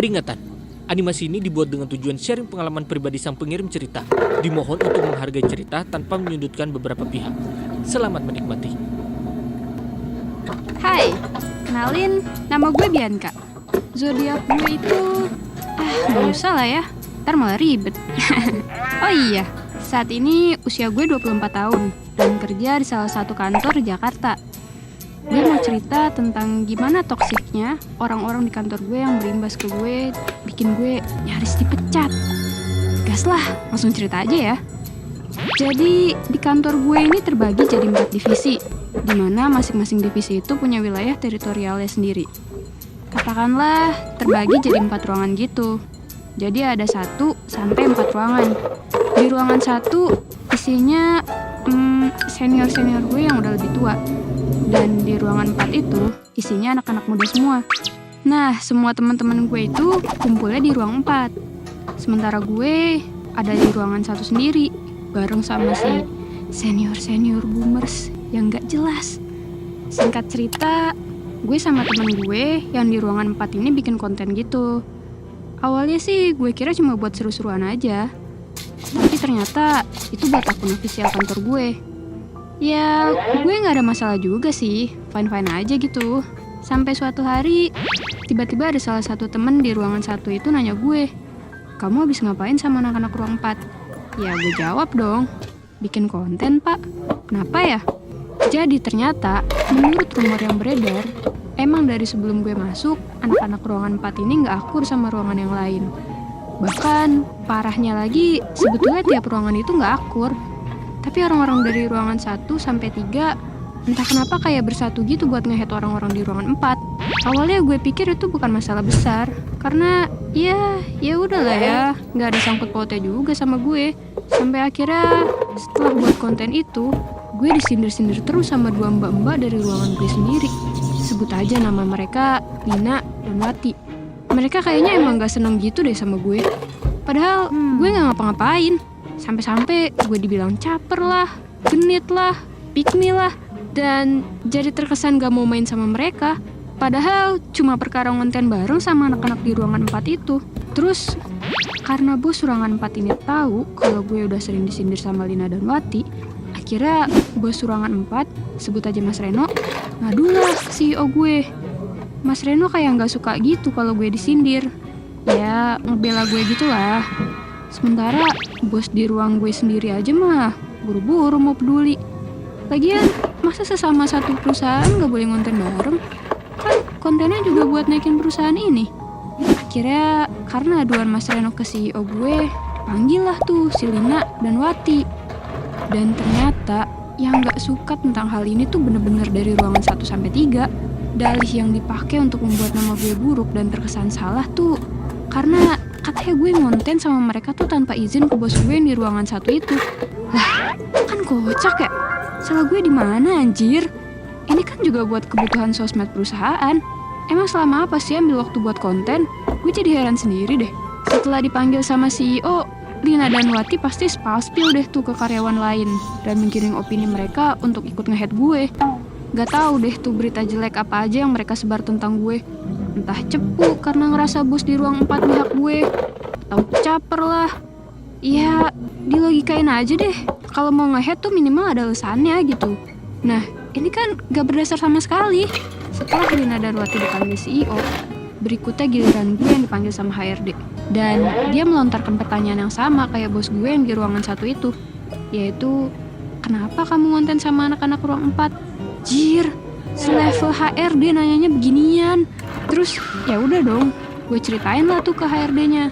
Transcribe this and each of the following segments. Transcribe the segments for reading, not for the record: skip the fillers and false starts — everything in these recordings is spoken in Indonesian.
Peringatan, animasi ini dibuat dengan tujuan sharing pengalaman pribadi sang pengirim cerita. Dimohon untuk menghargai cerita tanpa menyudutkan beberapa pihak. Selamat menikmati. Hai, kenalin, nama gue Bianca. Zodiak gue itu... gak usah lah ya, ntar malah ribet. Oh iya, saat ini usia gue 24 tahun dan kerja di salah satu kantor di Jakarta. Gue mau cerita tentang gimana toksiknya orang-orang di kantor gue yang berimbas ke gue, bikin gue nyaris dipecat. Gas lah, langsung cerita aja ya. Jadi di kantor gue ini terbagi jadi 4 divisi, di mana masing-masing divisi itu punya wilayah teritorialnya sendiri. Katakanlah terbagi jadi 4 ruangan gitu. Jadi ada 1 sampai 4 ruangan. Di ruangan 1 isinya senior-senior gue yang udah lebih tua. Dan di ruangan 4 itu isinya anak-anak muda semua. Nah, semua teman-teman gue itu kumpulnya di ruang 4. Sementara gue ada di ruangan 1 sendiri, bareng sama si senior-senior boomers yang gak jelas. Singkat cerita, gue sama temen gue yang di ruangan 4 ini bikin konten gitu. Awalnya sih gue kira cuma buat seru-seruan aja. Tapi ternyata itu buat akun official kantor gue. Ya, gue gak ada masalah juga sih, fine-fine aja gitu. Sampai suatu hari, tiba-tiba ada salah satu temen di ruangan 1 itu nanya gue, "Kamu habis ngapain sama anak-anak ruang 4? Ya, gue jawab dong, "Bikin konten, Pak." Kenapa ya? Jadi ternyata, menurut rumor yang beredar, emang dari sebelum gue masuk, anak-anak ruangan 4 ini gak akur sama ruangan yang lain. Bahkan, parahnya lagi, sebetulnya tiap ruangan itu gak akur. Tapi orang-orang dari ruangan 1 sampai 3 entah kenapa kayak bersatu gitu buat nge-hate orang-orang di ruangan 4. Awalnya gue pikir itu bukan masalah besar, karena ya udahlah ya, nggak ada sangkut pautnya juga sama gue. Sampai akhirnya setelah buat konten itu, gue disindir-sindir terus sama 2 mbak-mbak dari ruangan gue sendiri. Sebut aja nama mereka, Lina dan Wati. Mereka kayaknya emang gak seneng gitu deh sama gue. Padahal gue gak ngapa-ngapain. Sampai-sampai gue dibilang caper lah, genit lah, pick me lah, dan jadi terkesan gak mau main sama mereka. Padahal cuma perkara ngonten bareng sama anak-anak di ruangan 4 itu. Terus karena bos ruangan 4 ini tahu kalau gue udah sering disindir sama Lina dan Wati, akhirnya bos ruangan 4, sebut aja Mas Reno, ngadulah CEO gue. Mas Reno kayak gak suka gitu kalau gue disindir. Ya ngebela gue gitulah. Sementara bos di ruang gue sendiri aja mah buru-buru mau peduli. Lagian masa sesama satu perusahaan gak boleh ngonten bareng? Kan kontennya juga buat naikin perusahaan ini. Akhirnya karena aduan Mas Reno ke CEO gue, dipanggil lah tuh si Lina dan Wati. Dan ternyata yang gak suka tentang hal ini tuh bener-bener dari ruangan 1 sampai 3. Dalih yang dipakai untuk membuat nama gue buruk dan terkesan salah tuh karena katanya gue ngonten sama mereka tuh tanpa izin ke bos gue yang di ruangan 1 itu. Lah, kan kocak ya? Salah gue di mana anjir? Ini kan juga buat kebutuhan sosmed perusahaan. Emang selama apa sih ambil waktu buat konten? Gue jadi heran sendiri deh. Setelah dipanggil sama CEO, Lina dan Wati pasti spil deh tuh ke karyawan lain dan menggiring opini mereka untuk ikut nge-hate gue. Gak tahu deh tuh berita jelek apa aja yang mereka sebar tentang gue. Entah cepu karena ngerasa bos di ruang 4 pihak gue, atau caper lah. Ya, dilogikain aja deh. Kalau mau nge-hate tuh minimal ada alasannya gitu. Nah, ini kan gak berdasar sama sekali. Setelah Lina dan Wati dipanggil CEO, berikutnya giliran gue yang dipanggil sama HRD. Dan dia melontarkan pertanyaan yang sama kayak bos gue yang di ruangan 1 itu, yaitu, "Kenapa kamu ngonten sama anak-anak ruang 4? Jir, selevel HRD nanyanya beginian." Terus ya udah dong, gue ceritain lah tuh ke HRD-nya.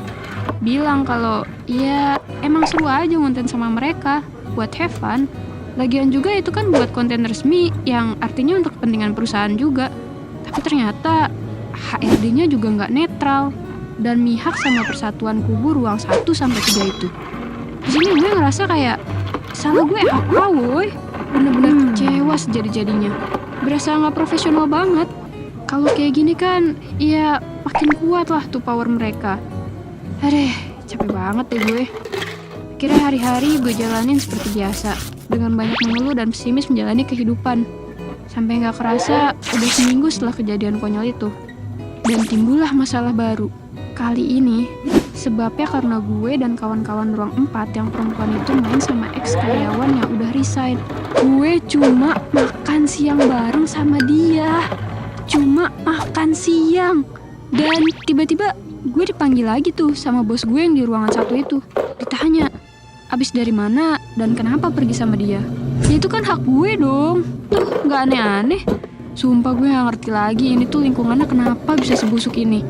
Bilang kalau ya emang seru aja ngonten sama mereka buat have fun. Lagian juga itu kan buat konten resmi yang artinya untuk kepentingan perusahaan juga. Tapi ternyata HRD-nya juga nggak netral dan mihak sama persatuan kubu ruang 1 sampai 3 itu. Di sini gue ngerasa kayak salah gue apa woy? Bener-bener kecewa sejadi-jadinya. Berasa nggak profesional banget. Kalau kayak gini kan, ya makin kuat lah tuh power mereka. Aduh, capek banget deh gue. Kira hari-hari gue jalanin seperti biasa. dengan banyak mengeluh dan pesimis menjalani kehidupan. Sampai gak kerasa udah seminggu setelah kejadian konyol itu. Dan timbullah masalah baru. Kali ini sebabnya karena gue dan kawan-kawan ruang 4 yang perempuan itu main sama ex karyawan yang udah resign. Gue cuma makan siang bareng sama dia. Cuma makan siang. Dan tiba-tiba gue dipanggil lagi tuh sama bos gue yang di ruangan 1 itu. Ditanya, abis dari mana dan kenapa pergi sama dia? Ya itu kan hak gue dong. Tuh gak aneh-aneh. Sumpah gue gak ngerti lagi ini tuh lingkungannya kenapa bisa sebusuk ini.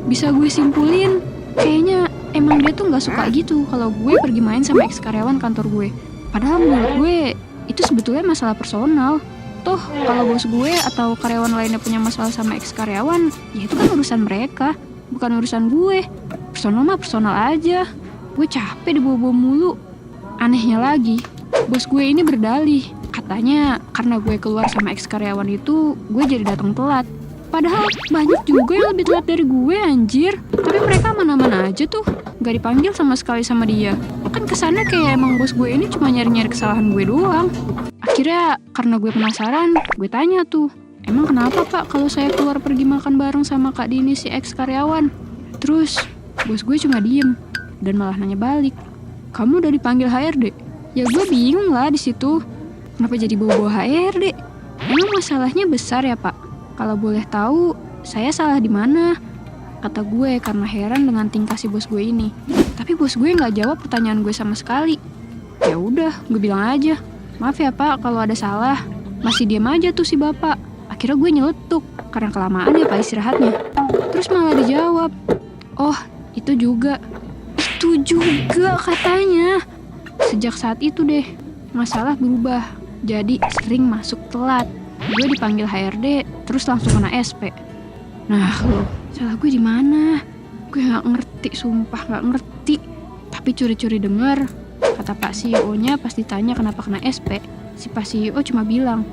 Bisa gue simpulin, kayaknya emang dia tuh gak suka gitu kalau gue pergi main sama ex karyawan kantor gue. Padahal menurut gue itu sebetulnya masalah personal. Toh kalau bos gue atau karyawan lainnya punya masalah sama ex karyawan, ya itu kan urusan mereka, bukan urusan gue. Personal mah personal aja. Gue capek dibawa-bawa mulu. Anehnya lagi, bos gue ini berdalih. Katanya karena gue keluar sama ex karyawan itu, gue jadi datang telat. Padahal banyak juga yang lebih telat dari gue, anjir. Tapi mereka mana-mana aja tuh, gak dipanggil sama sekali sama dia. Kan kesannya kayak emang bos gue ini cuma nyari-nyari kesalahan gue doang. Akhirnya karena gue penasaran, gue tanya tuh, emang kenapa pak kalau saya keluar pergi makan bareng sama Kak Dini si ex karyawan? Terus bos gue cuma diem dan malah nanya balik, kamu udah dipanggil HRD? Ya gue bingung lah di situ. Kenapa jadi bawa-bawa HRD? Emang masalahnya besar ya pak? Kalau boleh tahu, saya salah di mana? Kata gue karena heran dengan tingkah si bos gue ini. Tapi bos gue nggak jawab pertanyaan gue sama sekali. Ya udah, gue bilang aja, maaf ya pak kalau ada salah. Masih diem aja tuh si bapak. Akhirnya gue nyeletuk karena kelamaan ya pak istirahatnya. Terus malah dijawab, oh itu juga katanya. Sejak saat itu deh, masalah berubah. Jadi sering masuk telat. Gue dipanggil HRD, terus langsung kena SP. Nah, lo, salah gue di mana? Gue nggak ngerti, sumpah nggak ngerti. Tapi curi-curi dengar, kata Pak CEO-nya pas ditanya kenapa kena SP, si Pak CEO cuma bilang,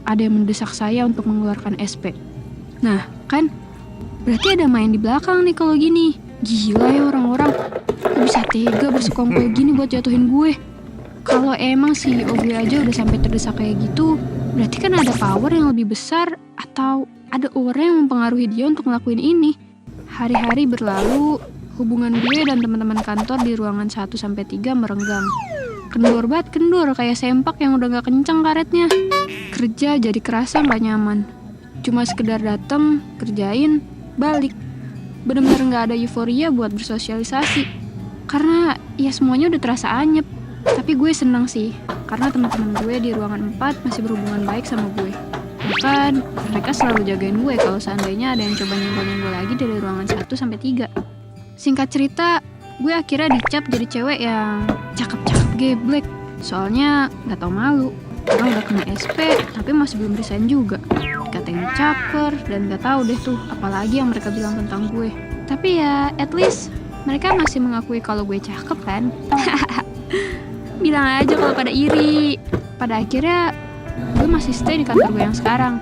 ada yang mendesak saya untuk mengeluarkan SP. Nah, kan? Berarti ada main di belakang nih kalau gini. Gila ya orang-orang. Kok bisa tega bersekongkol gini buat jatuhin gue? Kalau emang CEO gue aja udah sampai terdesak kayak gitu, berarti kan ada power yang lebih besar atau ada orang yang mempengaruhi dia untuk ngelakuin ini. Hari-hari berlalu, hubungan gue dan teman-teman kantor di ruangan 1-3 merenggang. Kendor kayak sempak yang udah gak kencang karetnya. Kerja jadi kerasa gak nyaman. Cuma sekedar dateng, kerjain, balik. Bener-bener gak ada euforia buat bersosialisasi. Karena ya semuanya udah terasa anyep. Tapi gue senang sih, karena teman-teman gue di ruangan 4 masih berhubungan baik sama gue. Bahkan mereka selalu jagain gue kalau seandainya ada yang coba nyenggol-nyenggol lagi dari ruangan 1-3. Singkat cerita, gue akhirnya dicap jadi cewek yang cakep-cakep geblek. Soalnya gak tau malu, karena udah kena SP tapi masih belum resign juga. Dikatain caper dan gak tahu deh tuh apalagi yang mereka bilang tentang gue. Tapi ya at least mereka masih mengakui kalau gue cakep kan. Bilang aja kalau pada iri. Pada akhirnya gue masih stay di kantor gue yang sekarang.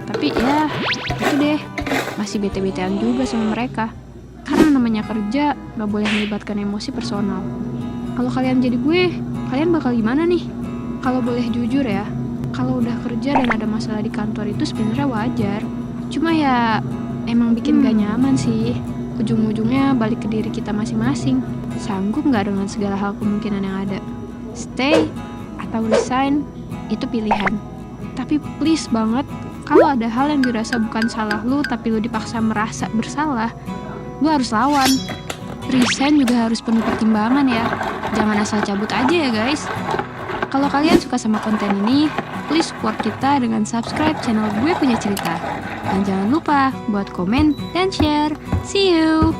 Tapi ya itu deh, masih bete-betean juga sama mereka. Karena namanya kerja gak boleh melibatkan emosi personal. Kalau kalian jadi gue, kalian bakal gimana nih? Kalau boleh jujur ya, kalau udah kerja dan ada masalah di kantor itu sebenarnya wajar. Cuma ya emang bikin gak nyaman sih. Ujung-ujungnya balik ke diri kita masing-masing. Sanggup gak dengan segala hal kemungkinan yang ada? Stay atau resign, itu pilihan. Tapi please banget, kalau ada hal yang dirasa bukan salah lu tapi lu dipaksa merasa bersalah, lu harus lawan. Resign juga harus penuh pertimbangan ya. Jangan asal cabut aja ya guys. Kalau kalian suka sama konten ini, please support kita dengan subscribe channel Gue Punya Cerita. Dan jangan lupa buat komen dan share. See you!